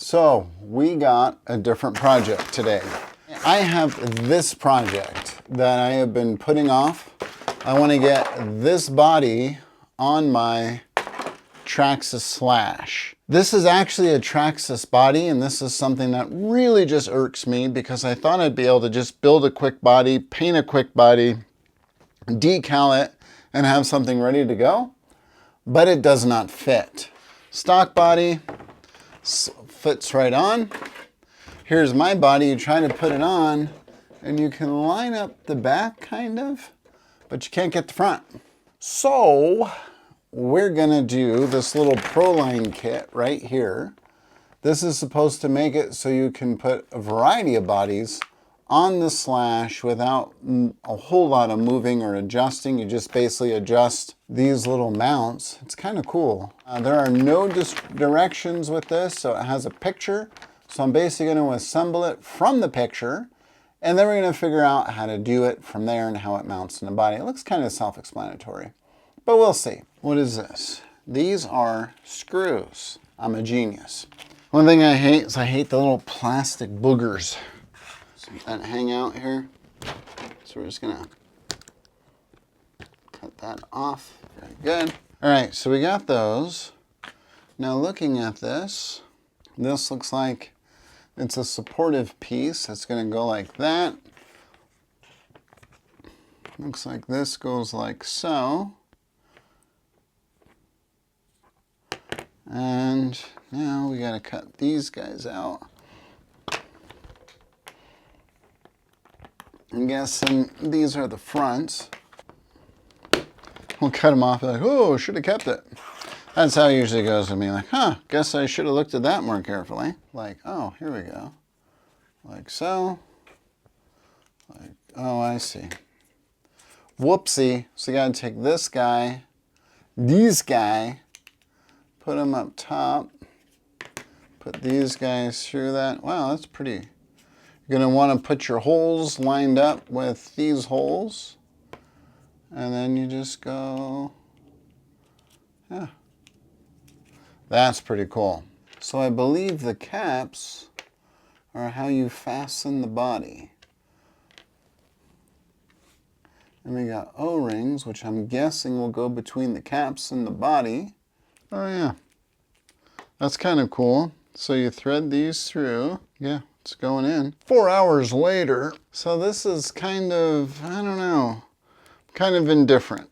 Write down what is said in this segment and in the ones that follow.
So we got a different project today. I have this project that I have been putting off. I want to get this body on my Traxxas Slash. This is actually a Traxxas body, and this is something that really just irks me because I thought I'd be able to just build a quick body, paint a quick body, decal it, and have something ready to go, but it does not fit. Stock body fits right on. Here's my body. You try to put it on, and you can line up the back, kind of, but you can't get the front. So we're gonna do this little Proline kit right here. This is supposed to make it so you can put a variety of bodies on the Slash without a whole lot of moving or adjusting. You just basically adjust these little mounts. It's kind of cool. There are no directions with this, so it has a picture. So I'm basically going to assemble it from the picture, and then we're going to figure out how to do it from there and how it mounts in the body. It looks kind of self-explanatory, but we'll see. What is this? These are screws. I'm a genius. One thing I hate is I hate the little plastic boogers that hang out here. So we're just gonna cut that off. Very good. All right, so we got those. Now looking at this, this looks like it's a supportive piece. It's gonna go like that. Looks like this goes like so. And now we gotta cut these guys out. I'm guessing these are the fronts. We'll cut them off like, oh, should have kept it. That's how it usually goes with me, like, huh, guess I should have looked at that more carefully. Like, oh, here we go. Like so. Like, oh, I see. Whoopsie. So you gotta take this guy, put them up top, put these guys through that. Wow, that's pretty. You're going to want to put your holes lined up with these holes, and then you just go, yeah. That's pretty cool. So I believe the caps are how you fasten the body. And we got O-rings, which I'm guessing will go between the caps and the body. Oh yeah, that's kind of cool. So you thread these through, yeah. It's going in. 4 hours later. So this is kind of, I don't know, kind of indifferent.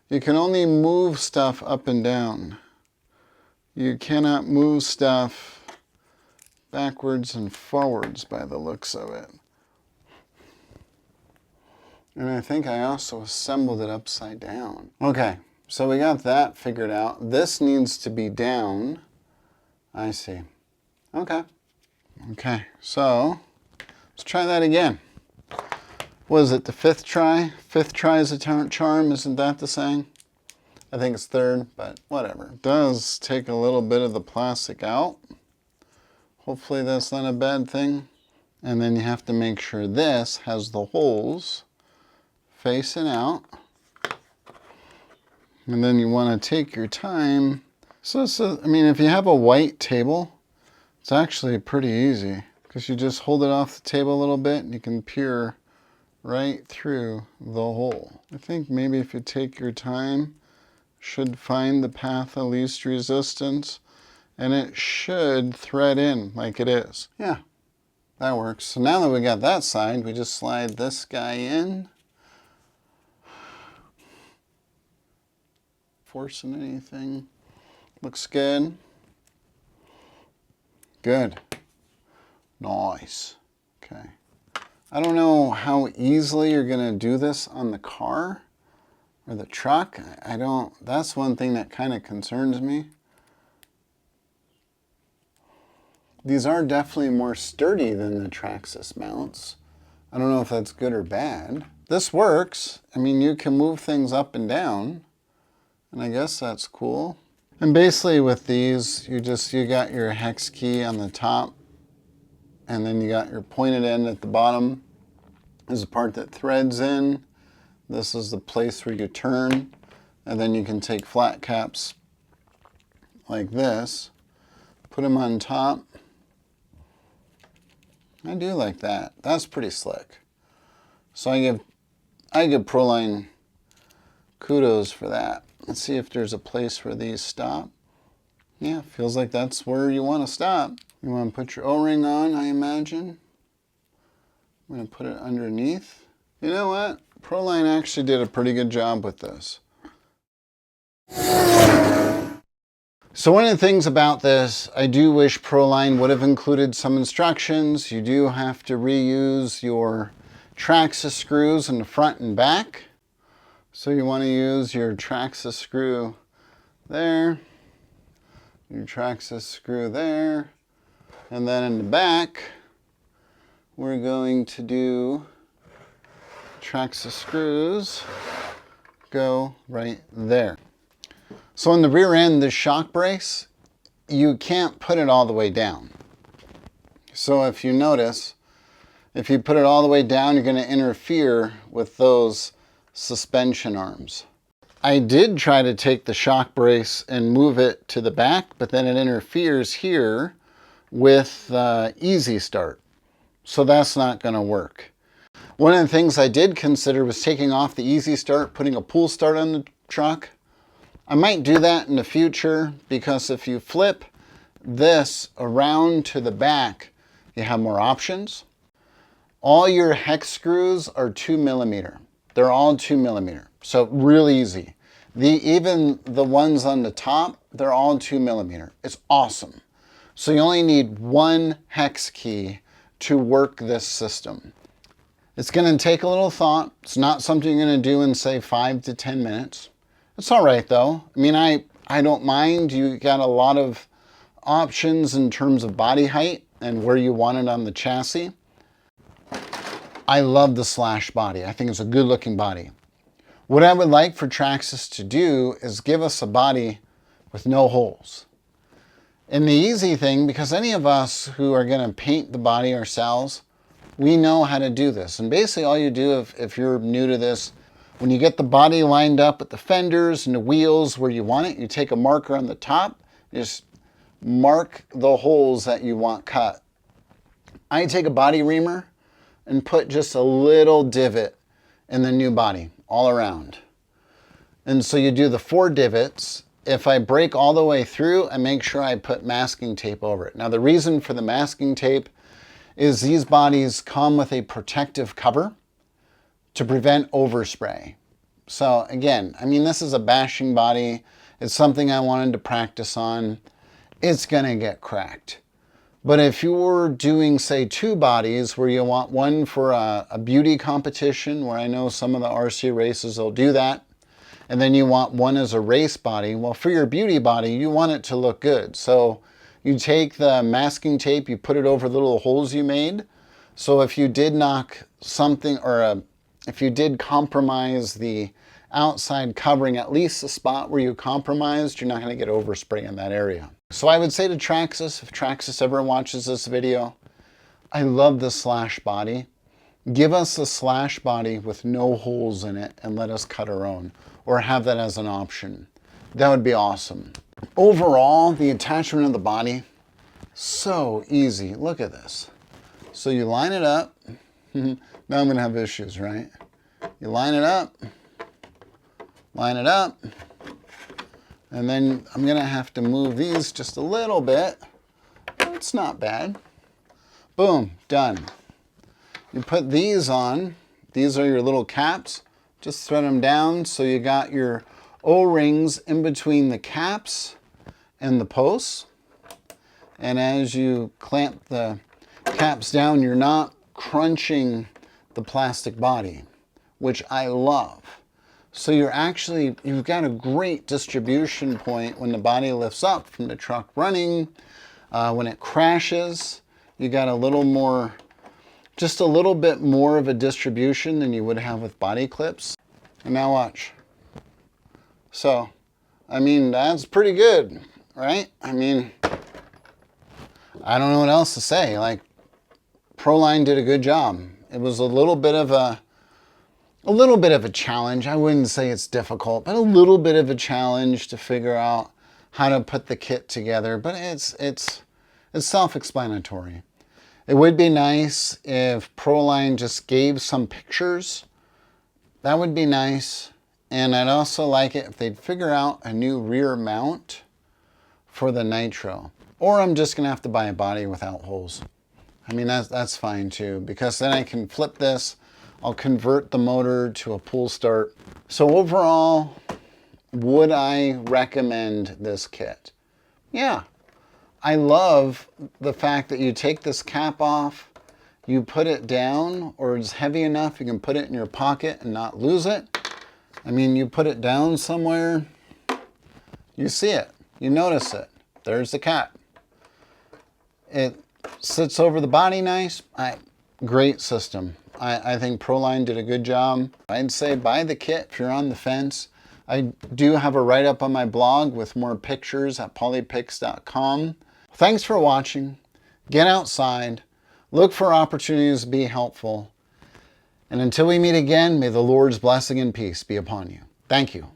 You can only move stuff up and down. You cannot move stuff backwards and forwards by the looks of it. And I think I also assembled it upside down. Okay, so we got that figured out. This needs to be down. I see. Okay. Okay, so let's try that again. Was it the fifth try? Fifth try is a charm, isn't that the saying? I think it's third, but whatever. It does take a little bit of the plastic out. Hopefully that's not a bad thing. And then you have to make sure this has the holes facing out. And then you want to take your time. So, I mean, if you have a white table, it's actually pretty easy because you just hold it off the table a little bit and you can peer right through the hole. I think maybe if you take your time, should find the path of least resistance, and it should thread in like it is. Yeah, that works. So now that we got that side, we just slide this guy in. Forcing anything. Looks good. Good. Nice. Okay. I don't know how easily you're going to do this on the car or the truck. I don't, that's one thing that kind of concerns me. These are definitely more sturdy than the Traxxas mounts. I don't know if that's good or bad. This works. I mean, you can move things up and down, and I guess that's cool. And basically with these, you got your hex key on the top, and then you got your pointed end at the bottom. There's a part that threads in. This is the place where you turn, and then you can take flat caps like this, Put them on top. I do like that. That's pretty slick. So I give Proline kudos for that. Let's see if there's a place where these stop. Yeah, feels like that's where you want to stop. You want to put your O-ring on, I imagine. I'm going to put it underneath. You know what? Proline actually did a pretty good job with this. So one of the things about this, I do wish Proline would have included some instructions. You do have to reuse your Traxxas screws in the front and back. So you want to use your Traxxas screw there, your Traxxas screw there, and then in the back, we're going to do Traxxas screws go right there. So on the rear end, the shock brace, you can't put it all the way down. So if you notice, if you put it all the way down, you're going to interfere with those suspension arms. I did try to take the shock brace and move it to the back, but then it interferes here with easy start. So that's not going to work. One of the things I did consider was taking off the easy start, putting a pull start on the truck. I might do that in the future because if you flip this around to the back, you have more options. All your hex screws are 2mm. They're all 2mm, so really easy. Even the ones on the top, they're all 2mm. It's awesome. So you only need one hex key to work this system. It's going to take a little thought. It's not something you're going to do in, say, 5 to 10 minutes. It's all right, though. I mean, I don't mind. You got a lot of options in terms of body height and where you want it on the chassis. I love the Slash body. I think it's a good-looking body. What I would like for Traxxas to do is give us a body with no holes. And the easy thing, because any of us who are going to paint the body ourselves, we know how to do this. And basically all you do if you're new to this, when you get the body lined up at the fenders and the wheels where you want it, you take a marker on the top, just mark the holes that you want cut. I take a body reamer and put just a little divot in the new body all around. And so you do the 4 divots. If I break all the way through, I make sure I put masking tape over it. Now the reason for the masking tape is these bodies come with a protective cover to prevent overspray. So again, I mean, this is a bashing body. It's something I wanted to practice on. It's gonna get cracked. But if you were doing, say, 2 bodies where you want one for a beauty competition, where I know some of the RC races will do that, and then you want one as a race body, well, for your beauty body, you want it to look good. So you take the masking tape, you put it over the little holes you made. So if you did knock something, or if you did compromise the outside covering, at least the spot where you compromised, you're not going to get overspray in that area. So I would say to Traxxas, if Traxxas ever watches this video, I love the Slash body. Give us the Slash body with no holes in it and let us cut our own, or have that as an option. That would be awesome. Overall, the attachment of the body, so easy. Look at this. So you line it up. Now I'm going to have issues, right? You line it up, and then I'm going to have to move these just a little bit. It's not bad. Boom, done. You put these on. These are your little caps. Just thread them down so you got your O-rings in between the caps and the posts. And as you clamp the caps down, you're not crunching the plastic body, which I love. So you've got a great distribution point when the body lifts up from the truck running. When it crashes, you got a little more, just a little bit more of a distribution than you would have with body clips. And now watch. So, I mean, that's pretty good, right? I mean, I don't know what else to say. Like, Proline did a good job. It was a little bit of a challenge. I wouldn't say it's difficult, but a little bit of a challenge to figure out how to put the kit together, but it's self-explanatory. It would be nice if Proline just gave some pictures. That would be nice. And I'd also like it if they'd figure out a new rear mount for the Nitro. Or I'm just gonna have to buy a body without holes. I mean, that's fine too, because then I can flip this. I'll convert the motor to a pull start. So overall, would I recommend this kit? Yeah. I love the fact that you take this cap off, you put it down, or it's heavy enough you can put it in your pocket and not lose it. I mean, you put it down somewhere, you see it, you notice it. There's the cap. It sits over the body nice. Great system. I think Proline did a good job. I'd say buy the kit if you're on the fence. I do have a write-up on my blog with more pictures at polypics.com. Thanks for watching. Get outside. Look for opportunities to be helpful. And until we meet again, may the Lord's blessing and peace be upon you. Thank you.